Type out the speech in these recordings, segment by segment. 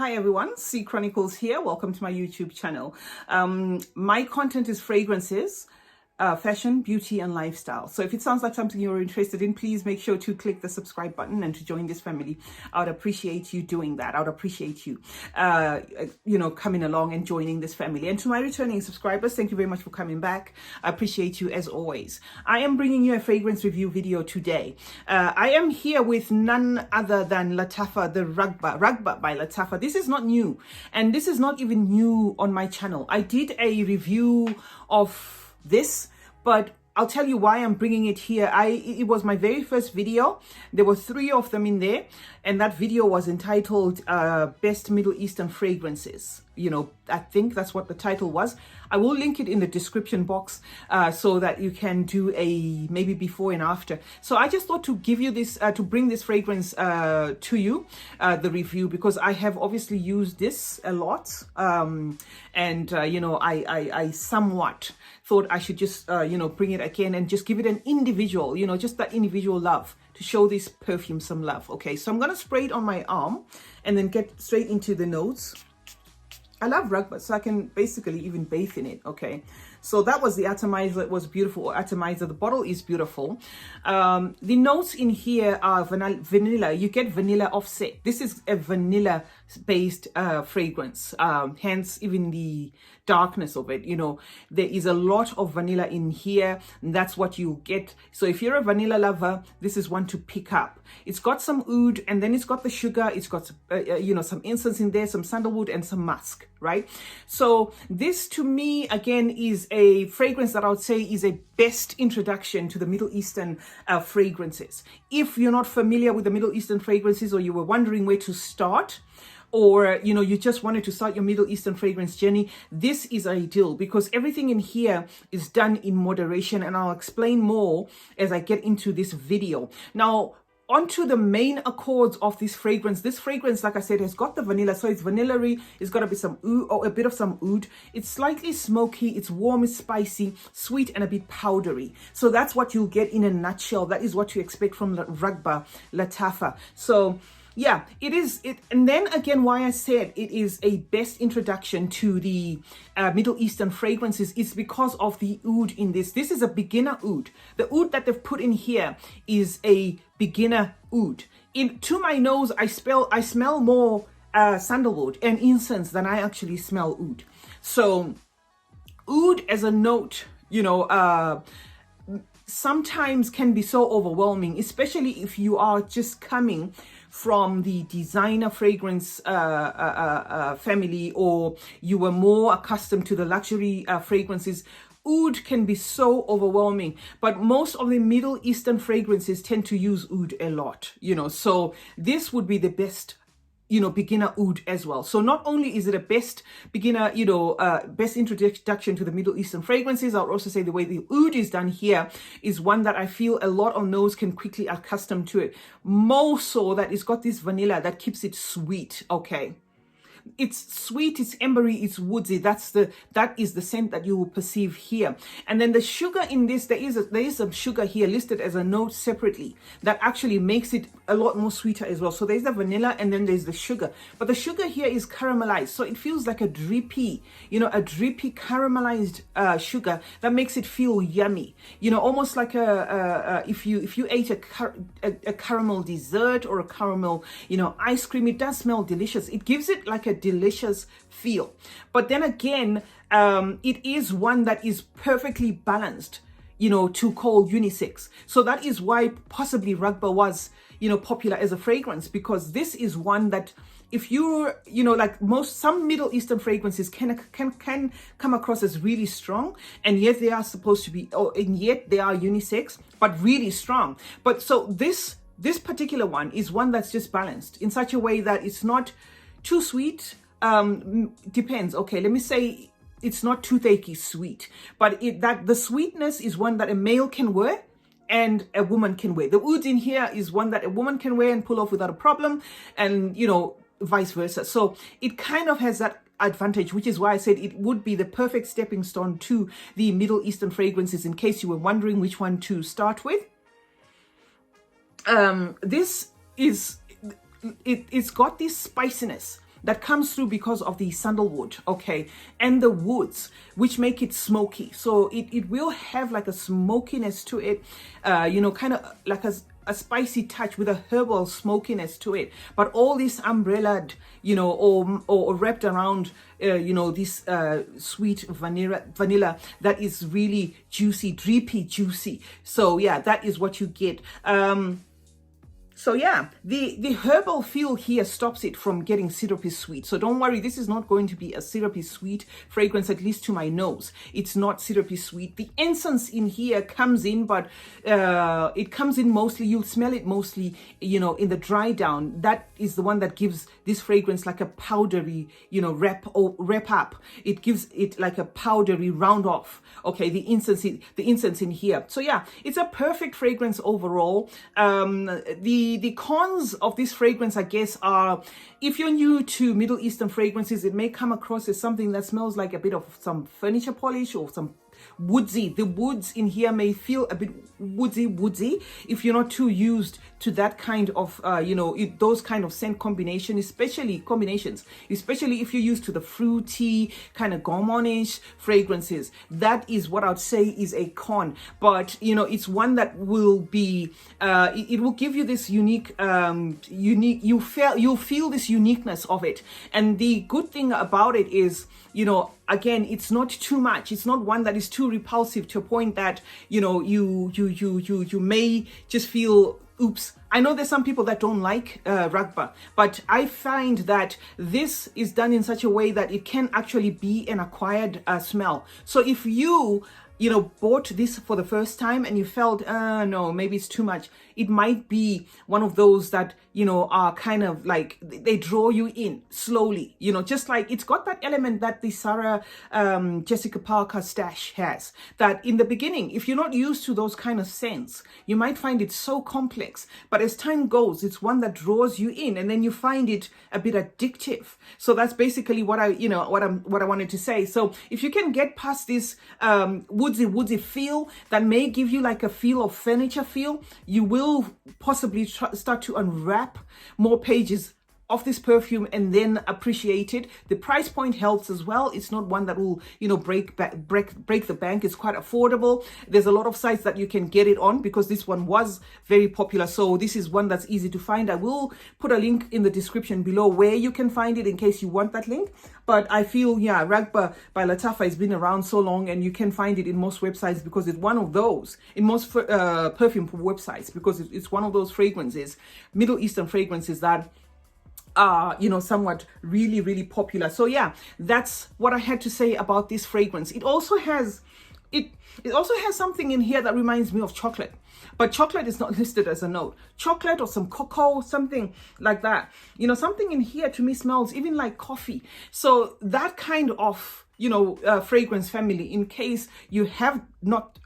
Hi everyone, C Chronicles here. Welcome to my YouTube channel. My content is fragrances, fashion, beauty, and lifestyle. So if it sounds like something you're interested in, please make sure to click the subscribe button and to join this family. I would appreciate you doing that. I would appreciate you, coming along and joining this family. And to my returning subscribers, thank you very much for coming back. I appreciate you as always. I am bringing you a fragrance review video today. I am here with none other than Lattafa Raghba by Lattafa. This is not new, and this is not even new on my channel. I did a review of this, but I'll tell you why I'm bringing it here. It was my very first video. There were 3 of them in there, and that video was entitled Best Middle Eastern Fragrances. I think that's what the title was. I will link it in the description box so that you can do a maybe before and after. So I just thought to give you this, to bring this fragrance to you, the review, because I have obviously used this a lot. I somewhat thought I should just, bring it again and just give it an individual, just that individual love, to show this perfume some love. Okay, so I'm going to spray it on my arm and then get straight into the notes. I love Raghba, so I can basically even bathe in it. Okay, so that was the atomizer. It was beautiful atomizer. The bottle is beautiful. The notes in here are vanilla. You get vanilla offset. This is a vanilla based fragrance, hence even the darkness of it. There is a lot of vanilla in here, and that's what you get. So if you're a vanilla lover, this is one to pick up. It's got some oud, and then it's got the sugar. It's got some incense in there, some sandalwood, and some musk, right? So this to me again is a fragrance that I would say is a best introduction to the Middle Eastern fragrances. If you're not familiar with the Middle Eastern fragrances, or you were wondering where to start, or you just wanted to start your Middle Eastern fragrance journey, this is ideal, because everything in here is done in moderation, and I'll explain more as I get into this video. Now, onto the main accords of this fragrance. This fragrance, like I said, has got the vanilla, so it's vanilla-y. It's got a bit of some oud. It's slightly smoky. It's warm, it's spicy, sweet, and a bit powdery. So that's what you'll get in a nutshell. That is what you expect from Raghba, Lattafa. So yeah, it is it. And then again, why I said it is a best introduction to the Middle Eastern fragrances is because of the oud in this. This is a beginner oud. The oud that they've put in here is a beginner oud. To my nose, I smell more sandalwood and incense than I actually smell oud. So oud as a note, sometimes can be so overwhelming, especially if you are just coming from the designer fragrance family, or you were more accustomed to the luxury fragrances. Oud can be so overwhelming, but most of the Middle Eastern fragrances tend to use oud a lot, so this would be the best beginner oud as well. So not only is it a best beginner, best introduction to the Middle Eastern fragrances, I'll also say the way the oud is done here is one that I feel a lot of nose can quickly accustom to it. More so that it's got this vanilla that keeps it sweet. Okay. It's sweet, it's ambery, it's woodsy. That is the scent that you will perceive here. And then the sugar in this, there is some sugar here listed as a note separately that actually makes it a lot more sweeter as well. So there's the vanilla, and then there's the sugar. But the sugar here is caramelized, so it feels like a drippy caramelized sugar that makes it feel yummy. Almost like if you ate a caramel dessert or a caramel ice cream. It does smell delicious. It gives it like a delicious feel. But then again, it is one that is perfectly balanced, to call unisex. So that is why possibly Raghba was, popular as a fragrance, because this is one that if you're, like some Middle Eastern fragrances can come across as really strong, and yet they are supposed to be, and yet they are unisex, but really strong. But so this particular one is one that's just balanced in such a way that it's not too sweet. Depends. Okay, let me say it's not toothache sweet, but the sweetness is one that a male can wear and a woman can wear. The oud in here is one that a woman can wear and pull off without a problem, and vice versa. So it kind of has that advantage, which is why I said it would be the perfect stepping stone to the Middle Eastern fragrances, in case you were wondering which one to start with. This is it's got this spiciness that comes through because of the sandalwood, okay, and the woods, which make it smoky. So it will have like a smokiness to it, kind of like a spicy touch with a herbal smokiness to it, but all this umbrellaed, or wrapped around, this sweet vanilla that is really juicy, drippy juicy. So yeah, that is what you get. So yeah, the herbal feel here stops it from getting syrupy sweet. So don't worry, this is not going to be a syrupy sweet fragrance, at least to my nose. It's not syrupy sweet. The incense in here comes in, but it comes in mostly, you'll smell it mostly, in the dry down. That is the one that gives this fragrance like a powdery, wrap up. It gives it like a powdery round off. Okay, the incense in here. So yeah, it's a perfect fragrance overall. The cons of this fragrance, I guess, are if you're new to Middle Eastern fragrances, it may come across as something that smells like a bit of some furniture polish or some woodsy. The woods in here may feel a bit woodsy if you're not too used to that kind of those kind of scent especially if you're used to the fruity kind of gourmandish fragrances. That is what I'd say is a con, but it's one that will be it will give you this unique you'll feel this uniqueness of it. And the good thing about it is, again, it's not too much. It's not one that is too repulsive to a point that you may just feel, oops. I know there's some people that don't like Raghba, but I find that this is done in such a way that it can actually be an acquired smell. So if you bought this for the first time and you felt, no, maybe it's too much, it might be one of those that, are kind of like, they draw you in slowly, just like it's got that element that the Sarah Jessica Parker stash has, that in the beginning, if you're not used to those kind of scents, you might find it so complex, but as time goes, it's one that draws you in, and then you find it a bit addictive. So that's basically what I wanted to say. So if you can get past this woodsy feel that may give you like a feel of furniture feel, you will possibly start to unwrap more pages of this perfume and then appreciate it. The price point helps as well. It's not one that will, break the bank. It's quite affordable. There's a lot of sites that you can get it on because this one was very popular. So this is one that's easy to find. I will put a link in the description below where you can find it in case you want that link. But I feel, Raghba by Lattafa has been around so long, and you can find it in most websites because it's one of those, in most perfume websites, because it's one of those fragrances, Middle Eastern fragrances that are somewhat really, really popular. So yeah, that's what I had to say about this fragrance. It also has something in here that reminds me of chocolate, but chocolate is not listed as a note. Chocolate or some cocoa, something like that. Something in here to me smells even like coffee. So that kind of fragrance family, in case you have not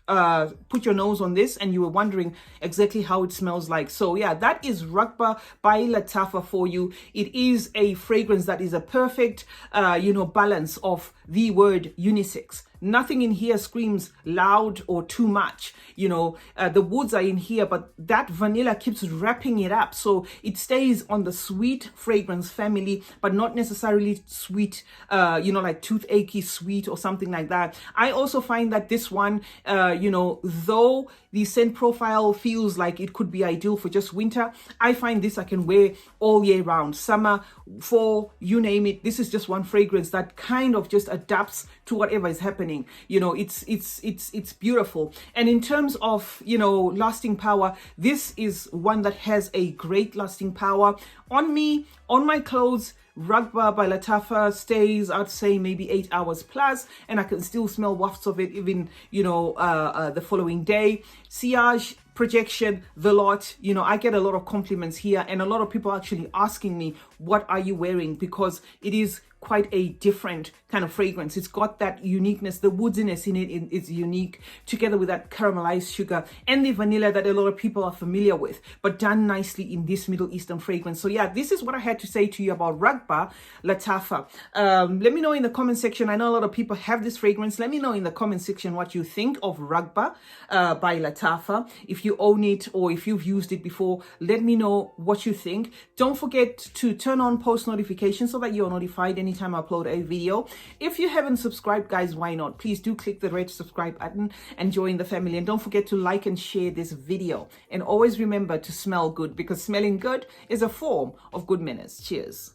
put your nose on this and you were wondering exactly how it smells like. So yeah, that is Raghba by Lattafa for you. It is a fragrance that is a perfect balance of the word unisex. Nothing in here screams loud or too much. The woods are in here, but that vanilla keeps wrapping it up. So it stays on the sweet fragrance family, but not necessarily sweet, like toothache sweet or something like that. I also find that this one, though the scent profile feels like it could be ideal for just winter, I find this I can wear all year round, summer, fall, you name it. This is just one fragrance that kind of just adapts to whatever is happening. It's beautiful. And in terms of, lasting power, this is one that has a great lasting power on me, on my clothes. Raghba by Lattafa stays, I'd say, maybe 8 hours plus, and I can still smell wafts of it even, the following day. Sillage, projection, the lot, I get a lot of compliments here, and a lot of people actually asking me, what are you wearing? Because it is quite a different kind of fragrance. It's got that uniqueness. The woodiness in it is unique, together with that caramelized sugar and the vanilla that a lot of people are familiar with, but done nicely in this Middle Eastern fragrance. So yeah, this is what I had to say to you about Raghba Lattafa. Let me know in the comment section. I know a lot of people have this fragrance. Let me know in the comment section what you think of Raghba by Lattafa. If you own it or if you've used it before, let me know what you think. Don't forget to turn on post notifications so that you're notified anytime I upload a video. If you haven't subscribed, guys, why not? Please do click the red subscribe button and join the family. And don't forget to like and share this video. And always remember to smell good, because smelling good is a form of good manners. Cheers.